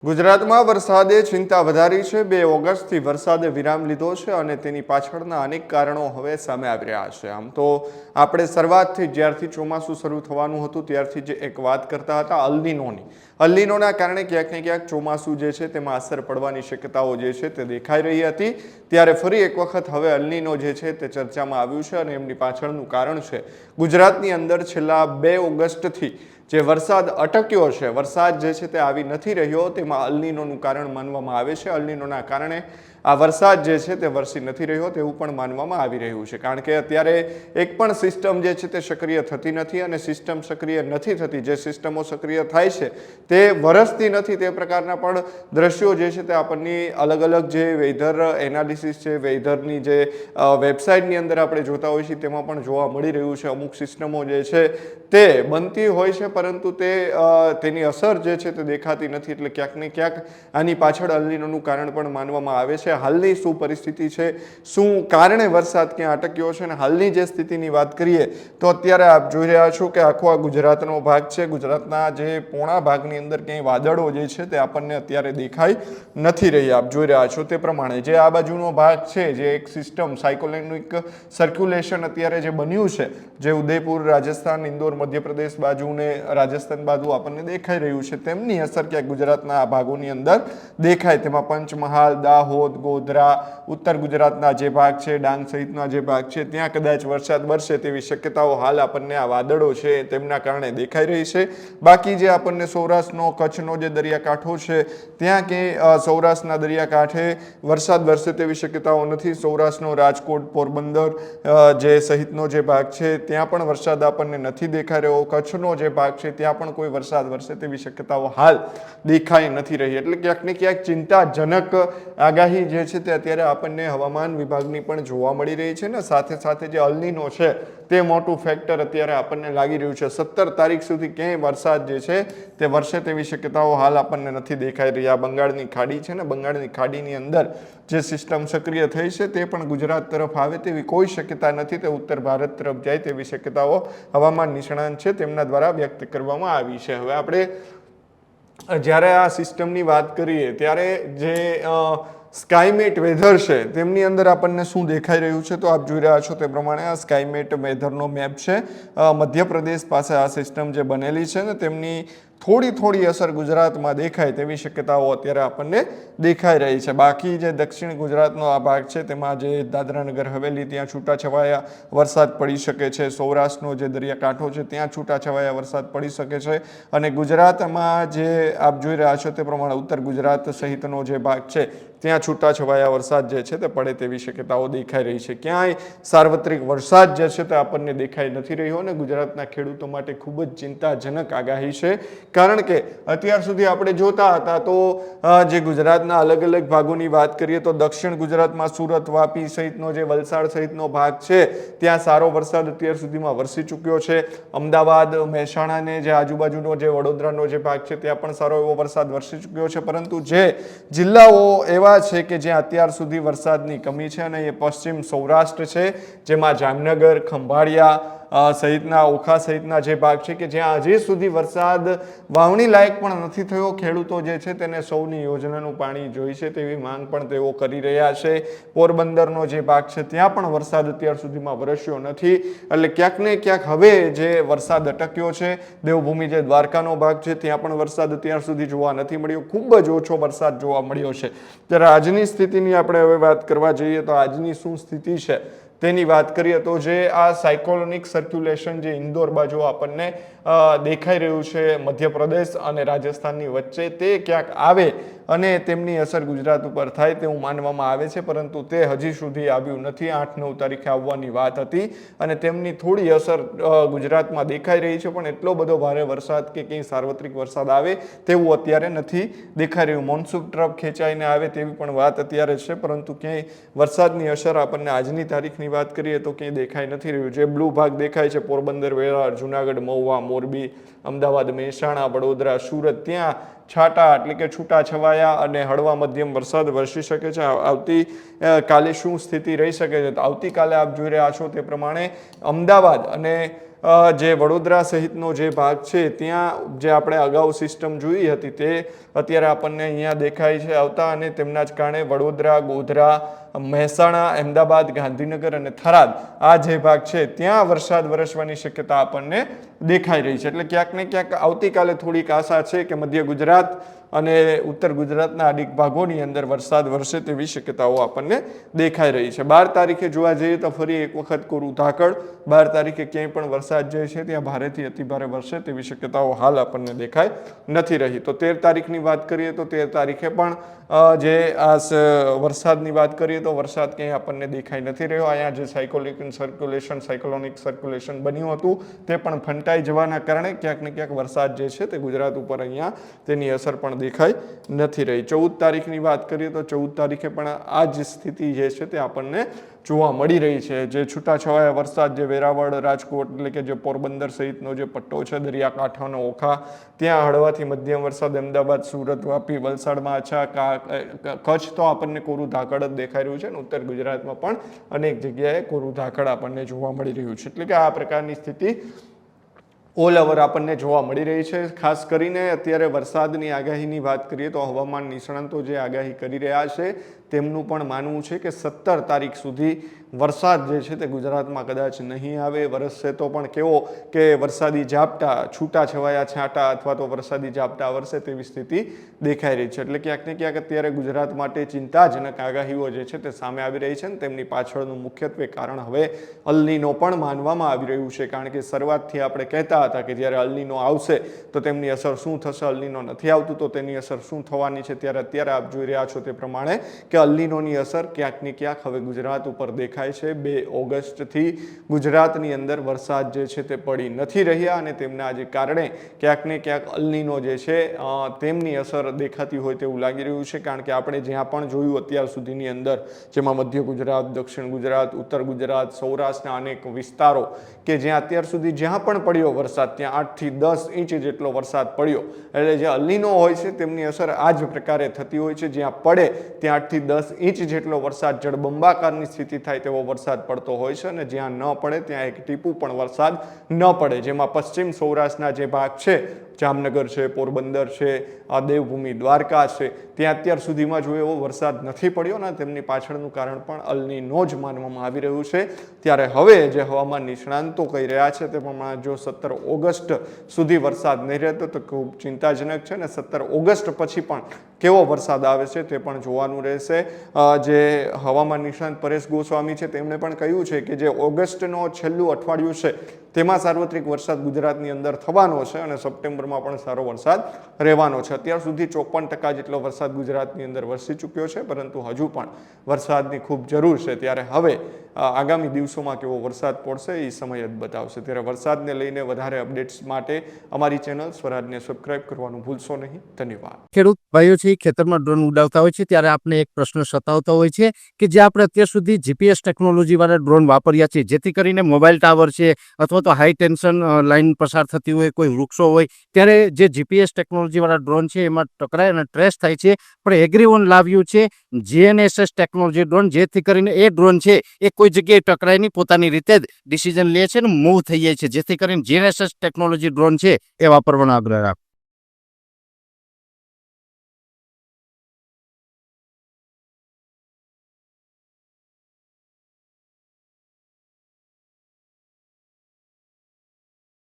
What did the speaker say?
ગુજરાતમાં વરસાદે ચિંતા વધારી છે। 2 ઓગસ્ટથી વરસાદે વિરામ લીધો છે અને તેની પાછળના અનેક કારણો હવે સામે આવી રહ્યા છે। આમ તો આપણે શરૂઆતથી જ્યારથી ચોમાસું શરૂ થવાનું હતું ત્યારથી જ એક વાત કરતા હતા અલ્નીનોના કારણે ક્યાંક ને ક્યાંક ચોમાસું જે છે તેમાં અસર પડવાની શક્યતાઓ જે છે તે દેખાઈ રહી હતી। ત્યારે ફરી એક વખત હવે અલ્નીનો જે છે તે ચર્ચામાં આવ્યું છે અને એમની પાછળનું કારણ છે ગુજરાતની અંદર છેલ્લા 2 ઓગસ્ટથી જે વરસાદ અટક્યો છે, વરસાદ જે છે તે આવી નથી રહ્યો, તેમાં અલ્નીનોનું કારણ માનવામાં આવે છે। અલ્નીનોના કારણે આ વરસાદ જે છે તે વરસી નથી રહ્યો તેવું પણ માનવામાં આવી રહ્યું છે, કારણ કે અત્યારે એક પણ સિસ્ટમ જે છે તે સક્રિય થતી નથી અને સિસ્ટમ સક્રિય નથી થતી, જે સિસ્ટમો સક્રિય થાય છે તે વરસતી નથી। તે પ્રકારના પણ દ્રશ્યો જે છે તે આપણને અલગ અલગ જે વેધર એનાલિસિસ છે, વેધરની જે વેબસાઇટની અંદર આપણે જોતા હોઈએ છીએ તેમાં પણ જોવા મળી રહ્યું છે। અમુક સિસ્ટમો જે છે તે બનતી હોય છે પરંતુ તેની અસર જે છે તે દેખાતી નથી, એટલે ક્યાંક ને ક્યાંક આની પાછળ અલ્નીનોનું કારણ પણ માનવામાં આવે છે। હાલની શું પરિસ્થિતિ છે, શું કારણે વરસાદ ક્યાં અટક્યો છે અને હાલની જે સ્થિતિની વાત કરીએ તો અત્યારે આપ જોઈ રહ્યા છો કે આખો આ ગુજરાતનો ભાગ છે, ગુજરાતના જે પોણા ભાગની અંદર ક્યાંય વાદળો જે છે તે આપણને અત્યારે દેખાઈ નથી રહી। આપ જોઈ રહ્યા છો તે પ્રમાણે જે આ બાજુનો ભાગ છે, જે એક સિસ્ટમ સાયક્લોનિક સર્ક્યુલેશન અત્યારે જે બન્યું છે, જે ઉદયપુર, રાજસ્થાન, ઇન્દોર, મધ્યપ્રદેશ બાજુ ને રાજસ્થાન બાજુ આપણને દેખાઈ રહ્યું છે, તેમની અસર ક્યાંક ગુજરાતના આ ભાગોની અંદર દેખાય। તેમાં પંચમહાલ, દાહોદ, ગોધરા, ઉત્તર ગુજરાતના જે ભાગ છે, ડાંગ સહિતના જે ભાગ છે ત્યાં કદાચ વરસાદ વરસે તેવી શક્યતાઓ હાલ આપણને આ વાદળો છે તેમના કારણે દેખાઈ રહી છે। બાકી જે આપણને સૌરાષ્ટ્રનો, કચ્છનો જે દરિયાકાંઠો છે ત્યાં કે સૌરાષ્ટ્રના દરિયાકાંઠે વરસાદ વરસે તેવી શક્યતાઓ નથી। સૌરાષ્ટ્રનો રાજકોટ, પોરબંદર જે સહિતનો જે ભાગ છે ત્યાં પણ વરસાદ આપણને નથી દેખાઈ રહ્યો। કચ્છનો જે ભાગ છે ત્યાં પણ કોઈ વરસાદ વરસે તેવી શક્યતાઓ હાલ દેખાઈ નથી રહી, એટલે ક્યાંક ને ક્યાંક ચિંતાજનક આગાહી જે છે તે અત્યારે આપણને હવામાન વિભાગની પણ જોવા મળી રહી છે ને સાથે સાથે જે અલ્નીનો છે તે મોટું ફેક્ટર અત્યારે આપણને લાગી રહ્યું છે। 17 તારીખ સુધી ક્યાંય વરસાદ જે છે તે વરસે તેવી શક્યતાઓ હાલ આપણને નથી દેખાઈ રહી। આ બંગાળની ખાડી છે ને, બંગાળની ખાડીની અંદર જે સિસ્ટમ સક્રિય થઈ છે તે પણ ગુજરાત તરફ આવે તેવી કોઈ શક્યતા નથી, તે ઉત્તર ભારત તરફ જાય તેવી શક્યતાઓ હવામાન નિષ્ણાંત છે તેમના દ્વારા વ્યક્ત કરવામાં આવી છે। હવે આપણે જ્યારે આ સિસ્ટમની વાત કરીએ ત્યારે જે સ્કાયમેટ વેધર છે તેમની અંદર આપણને શું દેખાઈ રહ્યું છે તો આપ જોઈ રહ્યા છો તે પ્રમાણે આ સ્કાયમેટ વેધરનો મેપ છે। મધ્યપ્રદેશ પાસે આ સિસ્ટમ જે બનેલી છે ને તેમની થોડી અસર ગુજરાતમાં દેખાય તેવી શક્યતાઓ અત્યારે આપણને દેખાઈ રહી છે। બાકી જે દક્ષિણ ગુજરાતનો આ ભાગ છે તેમાં જે દાદરાનગર હવેલી ત્યાં છૂટાછવાયા વરસાદ પડી શકે છે, સૌરાષ્ટ્રનો જે દરિયાકાંઠો છે ત્યાં છૂટાછવાયા વરસાદ પડી શકે છે અને ગુજરાતમાં જે આપ જોઈ રહ્યા છો તે પ્રમાણે ઉત્તર ગુજરાત સહિતનો જે ભાગ છે ત્યાં છૂટાછવાયા વરસાદ જે છે તે પડે તેવી શક્યતાઓ દેખાઈ રહી છે। ક્યાંય સાર્વત્રિક વરસાદ જે છે તે આપણને દેખાઈ નથી રહ્યો અને ગુજરાતના ખેડૂતો માટે ખૂબ જ ચિંતાજનક આગાહી છે, કારણ કે અત્યાર સુધી આપણે જોતા હતા તો જે ગુજરાતના અલગ અલગ ભાગોની વાત કરીએ તો દક્ષિણ ગુજરાતમાં સુરત, વાપી સહિતનો જે વલસાડ સહિતનો ભાગ છે ત્યાં સારો વરસાદ અત્યાર સુધીમાં વરસી ચૂક્યો છે। અમદાવાદ, મહેસાણાને જે આજુબાજુનો જે વડોદરાનો જે ભાગ છે ત્યાં પણ સારો એવો વરસાદ વરસી ચૂક્યો છે, પરંતુ જે જિલ્લાઓ એવા છે કે જ્યાં અત્યાર સુધી વરસાદની કમી છે અને એ પશ્ચિમ સૌરાષ્ટ્ર છે, જેમાં જામનગર, ખંભાળિયા સહિતના, ઓખા સહિતના જે ભાગ છે કે જ્યાં હજી સુધી વરસાદ વાવણી લાયક પણ નથી થયો। ખેડૂતો જે છે તેને સૌની યોજનાનું પાણી જોઈ છે તેવી માંગ પણ તેઓ કરી રહ્યા છે। પોરબંદરનો જે ભાગ છે ત્યાં પણ વરસાદ અત્યાર સુધીમાં વરસ્યો નથી, એટલે ક્યાંક ને ક્યાંક હવે જે વરસાદ અટક્યો છે, દેવભૂમિ જે દ્વારકાનો ભાગ છે ત્યાં પણ વરસાદ અત્યાર સુધી જોવા નથી મળ્યો, ખૂબ જ ઓછો વરસાદ જોવા મળ્યો છે। ત્યારે આજની સ્થિતિની આપણે હવે વાત કરવા જઈએ તો આજની શું સ્થિતિ છે તેની વાત કરીએ તો જે આ સાયક્લોનિક સર્ક્યુલેશન જે ઇન્દોર બાજુ આપણને દેખાઈ રહ્યું છે મધ્યપ્રદેશ અને રાજસ્થાનની વચ્ચે, તે ક્યાંક આવે અને તેમની અસર ગુજરાત ઉપર થાય તેવું માનવામાં આવે છે, પરંતુ તે હજી સુધી આવ્યું નથી। 8-9 તારીખે આવવાની વાત હતી અને તેમની થોડી અસર ગુજરાતમાં દેખાઈ રહી છે, પણ એટલો બધો ભારે વરસાદ કે કંઈ સાર્વત્રિક વરસાદ આવે તેવું અત્યારે નથી દેખાઈ રહ્યું। મોન્સૂન તરફ ખેંચાઈને આવે તેવી પણ વાત અત્યારે છે, પરંતુ ક્યાંય વરસાદની અસર આપણને આજની તારીખની વાત કરીએ તો ક્યાંય દેખાઈ નથી રહ્યું। જે બ્લુ ભાગ દેખાય છે પોરબંદર, વેરાવળ, જુનાગઢ, મહુવા, મોરબી, અમદાવાદ, મહેસાણા, વડોદરા, સુરત, ત્યાં છાંટા એટલે કે છૂટા છવાયા અને હળવા મધ્યમ વરસાદ વરસી શકે છે। આવતી કાલે શું સ્થિતિ રહી શકે છે તો આવતીકાલે આપ જોઈ રહ્યા છો તે પ્રમાણે અમદાવાદ અને જે વડોદરા સહિતનો જે ભાગ છે ત્યાં જે આપણે અગાઉ સિસ્ટમ જોઈ હતી તે અત્યારે આપણને અહીંયા દેખાય છે આવતા, અને તેમના જ કારણે વડોદરા, ગોધરા, મહેસાણા, અમદાવાદ, ગાંધીનગર અને થરાદ આ જે ભાગ છે ત્યાં વરસાદ વરસવાની શક્યતા આપણને દેખાઈ રહી છે. એટલે ક્યાંક ને ક્યાંક આવતીકાલે થોડીક આશા છે કે મધ્ય ગુજરાત અને ઉત્તર ગુજરાતના અનેક ભાગોની અંદર વરસાદ વરસે તેવી શક્યતાઓ આપણને દેખાઈ રહી છે. 12 તારીખે જોવા જઈએ તો ફરી એક વખત કોરું ધાકડ, 12 તારીખે ક્યાંય પણ વરસાદ જે છે ત્યાં ભારેથી અતિભારે વરસે તેવી શક્યતાઓ હાલ આપણને દેખાઈ નથી રહી. તો 13 તારીખની વાત કરીએ તો 13 તારીખે પણ જે આ વરસાદની વાત કરીએ તો વરસાદ ક્યાંય આપણને દેખાઈ નથી રહ્યો. અહીંયા જે સાયક્લોનિક સર્ક્યુલેશન બન્યું હતું તે પણ ફંટાઈ જવાના કારણે ક્યાંક ને ક્યાંક વરસાદ જે છે તે ગુજરાત ઉપર અહીંયા તેની અસર પણ દેખાઈ નથી રહી. 14 તારીખની વાત કરીએ તો 14 તારીખે પણ આ જ સ્થિતિ જે છે તે આપણને જોવા મળી રહી છે. જે છૂટાછવાયા વરસાદ જે વેરાવળ, રાજકોટ એટલે કે જે પોરબંદર સહિતનો જે પટ્ટો છે દરિયાકાંઠાનો ઓખા ત્યાં હળવાથી મધ્યમ વરસાદ, અમદાવાદ, સુરત, વાપી, વલસાડમાં અચ્છા, કચ્છ તો આપણને કોરું ધાકડ જ દેખાઈ રહ્યું છે અને ઉત્તર ગુજરાતમાં પણ અનેક જગ્યાએ કોરું ધાકડ આપણને જોવા મળી રહ્યું છે. એટલે કે આ પ્રકારની સ્થિતિ ઓલ ઓવર આપણને જોવા મળી રહી છે. ખાસ કરીને અત્યારે વરસાદની આગાહીની વાત કરીએ તો હવામાન નિષ્ણાંતો જે આગાહી કરી રહ્યા છે તેમનું પણ માનવું છે કે 17 તારીખ સુધી વરસાદ જે છે તે ગુજરાતમાં કદાચ નહીં આવે. વરસશે તો પણ કેવો કે વરસાદી ઝાપટા, છૂટાછવાયા છાંટા અથવા તો વરસાદી ઝાપટા વરસે તેવી સ્થિતિ દેખાઈ રહી છે. એટલે ક્યાંક ને ક્યાંક અત્યારે ગુજરાત માટે ચિંતાજનક આગાહીઓ જે છે તે સામે આવી રહી છે અને તેમની પાછળનું મુખ્યત્વે કારણ હવે અલ નીનો પણ માનવામાં આવી રહ્યું છે. કારણ કે શરૂઆતથી આપણે કહેતા હતા કે જ્યારે અલ નીનો આવશે તો તેમની અસર શું થશે, અલ નીનો નથી આવતું તો તેની અસર શું થવાની છે. ત્યારે અત્યારે આપ જોઈ રહ્યા છો તે પ્રમાણે કે અલ નીનોની અસર ક્યાંક ને ક્યાંક હવે ગુજરાત ઉપર દેખાય છે. 2 ઓગસ્ટથી ગુજરાતની અંદર વરસાદ જે છે તે પડી નથી રહ્યા અને તેમના જે કારણે ક્યાંક ને ક્યાંક અલ નીનો જે છે તેમની અસર દેખાતી હોય તેવું લાગી રહ્યું છે. કારણ કે આપણે જ્યાં પણ જોયું અત્યાર સુધીની અંદર, જેમાં મધ્ય ગુજરાત, દક્ષિણ ગુજરાત, ઉત્તર ગુજરાત, સૌરાષ્ટ્રના અનેક વિસ્તારો કે જ્યાં અત્યાર સુધી જ્યાં પણ પડ્યો વરસાદ ત્યાં 8 થી 10 ઇંચ જેટલો વરસાદ પડ્યો. એટલે જે અલ નીનો હોય છે તેમની અસર આ જ પ્રકારે થતી હોય છે. જ્યાં પડે ત્યાં 8 થી 10 ઇંચ જેટલો વરસાદ, જળબંબાકારની સ્થિતિ થાય તેવો વરસાદ પડતો હોય છે અને જ્યાં ન પડે ત્યાં એક ટીપું પણ વરસાદ ન પડે. જેમાં પશ્ચિમ સૌરાષ્ટ્રના જે ભાગ છે, જામનગર છે, પોરબંદર છે, આ દેવભૂમિ દ્વારકા છે, ત્યાં અત્યાર સુધીમાં જો એવો વરસાદ નથી પડ્યો ને તેમની પાછળનું કારણ પણ અલ નીનો જ માનવામાં આવી રહ્યું છે. ત્યારે હવે જે હવામાન નિષ્ણાંતો કહી રહ્યા છે તે પ્રમાણે જો 17 ઓગસ્ટ સુધી વરસાદ નહીં રહેતો તો ખૂબ ચિંતાજનક છે અને 17 ઓગસ્ટ પછી પણ કેવો વરસાદ આવે છે તે પણ જોવાનું રહેશે. જે હવામાન નિષ્ણાંત પરેશ ગોસ્વામી છે તેમણે પણ કહ્યું છે કે જે ઓગસ્ટનો છેલ્લું અઠવાડિયું છે તેમાં સાર્વત્રિક વરસાદ ગુજરાતની અંદર થવાનો છે અને સપ્ટેમ્બરમાં પણ સારો વરસાદ રહેવાનો છે. અત્યાર સુધી 54% જેટલો વરસાદ ગુજરાતની અંદર વરસી ચૂક્યો છે, પરંતુ હજુ પણ વરસાદની ખૂબ જરૂર છે. ત્યારે હવે આગામી દિવસોમાં કેવો વરસાદ પડશે એ સમય જ બતાવશે. ત્યારે વરસાદને લઈને વધારે અપડેટ્સ માટે અમારી ચેનલ સ્વરાજને સબસ્ક્રાઇબ કરવાનું ભૂલશો નહીં. ધન્યવાદ. ખેડૂત ભાઈઓ છે ખેતરમાં ડ્રોન ઉડાવતા હોય છે ત્યારે આપણે એક પ્રશ્ન સતાવતો હોય છે કે જે આપણે અત્યાર સુધી જીપીએસ ટેકનોલોજી વાળા ડ્રોન વાપર્યા છે, જેથી કરીને મોબાઈલ ટાવર છે અથવા તો હાઈ ટેન્શન લાઈન પસાર થતી હોય, કોઈ વૃક્ષો હોય, ત્યારે જે જીપીએસ ટેકનોલોજી વાળા ડ્રોન છે એમાં ટકરાય અને ટ્રેસ થાય છે. પણ એગ્રીઓન લાવ્યું છે GNSS ટેકનોલોજી ડ્રોન, જેથી કરીને એ ડ્રોન છે એ કોઈ જગ્યાએ ટકરાય નહીં, પોતાની રીતે જ ડિસિઝન લે છે અને મૂવ થઈ જાય છે. જેથી કરીને GNSS ટેકનોલોજી ડ્રોન છે એ વાપરવાનો આગ્રહ રાખો.